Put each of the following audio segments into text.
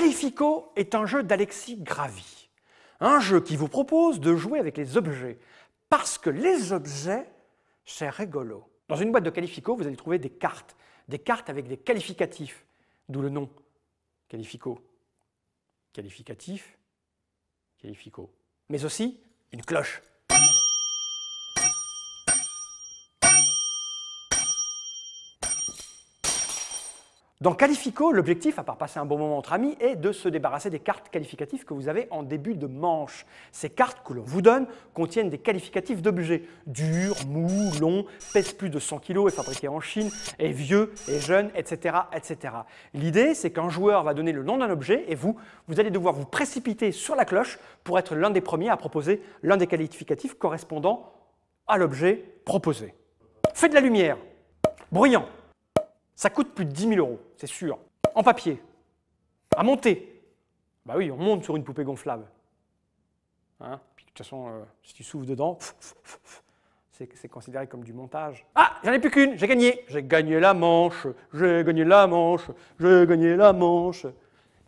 Califico est un jeu d'Alexis Gravy. Un jeu qui vous propose de jouer avec les objets. Parce que les objets, c'est rigolo. Dans une boîte de Califico, vous allez trouver des cartes avec des qualificatifs, d'où le nom Califico. Qualificatif, Califico. Mais aussi une cloche. Dans Califico, l'objectif, à part passer un bon moment entre amis, est de se débarrasser des cartes qualificatives que vous avez en début de manche. Ces cartes que l'on vous donne contiennent des qualificatifs d'objets. Dur, mou, long, pèse plus de 100 kg, est fabriqué en Chine, est vieux, est jeune, etc. etc. L'idée, c'est qu'un joueur va donner le nom d'un objet et vous allez devoir vous précipiter sur la cloche pour être l'un des premiers à proposer l'un des qualificatifs correspondant à l'objet proposé. Fait de la lumière, bruyant. Ça coûte plus de 10 000 €, c'est sûr. En papier. À monter. Bah oui, on monte sur une poupée gonflable. Hein? Puis de toute façon, si tu souffles dedans, c'est considéré comme du montage. Ah, j'en ai plus qu'une, j'ai gagné. J'ai gagné la manche, j'ai gagné la manche, j'ai gagné la manche,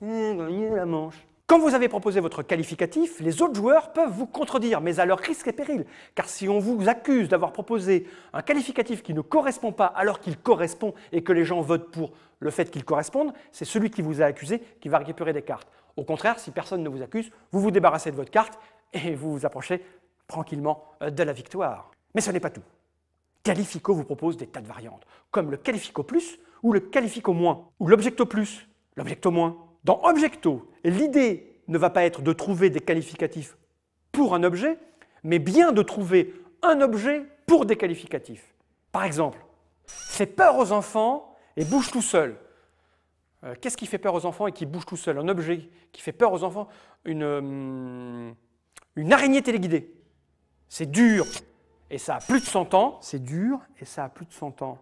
j'ai gagné la manche. Quand vous avez proposé votre qualificatif, les autres joueurs peuvent vous contredire, mais à leur risque et péril. Car si on vous accuse d'avoir proposé un qualificatif qui ne correspond pas alors qu'il correspond et que les gens votent pour le fait qu'il corresponde, c'est celui qui vous a accusé qui va récupérer des cartes. Au contraire, si personne ne vous accuse, vous vous débarrassez de votre carte et vous vous approchez tranquillement de la victoire. Mais ce n'est pas tout. Califico vous propose des tas de variantes, comme le Qualifico Plus ou le Qualifico Moins, ou l'Objecto Plus, l'Objecto Moins. Dans Objecto, l'idée ne va pas être de trouver des qualificatifs pour un objet, mais bien de trouver un objet pour des qualificatifs. Par exemple, fait peur aux enfants et bouge tout seul. Qu'est-ce qui fait peur aux enfants et qui bouge tout seul? Un objet qui fait peur aux enfants, une araignée téléguidée. C'est dur et ça a plus de 100 ans. C'est dur et ça a plus de 100 ans.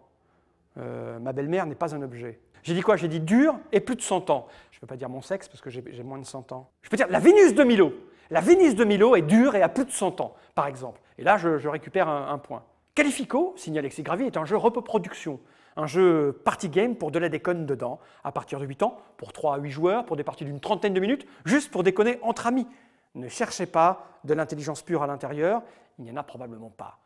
Ma belle-mère n'est pas un objet. J'ai dit quoi? J'ai dit dur et plus de 100 ans. Je ne peux pas dire mon sexe parce que j'ai moins de 100 ans. Je peux dire la Vénus de Milo. La Vénus de Milo est dure et a plus de 100 ans, par exemple. Et là, je récupère un point. Califico, signe Alexis Gravy, est un jeu reproduction. Un jeu party game pour de la déconne dedans, à partir de 8 ans, pour 3 à 8 joueurs, pour des parties d'une trentaine de minutes, juste pour déconner entre amis. Ne cherchez pas de l'intelligence pure à l'intérieur, il n'y en a probablement pas.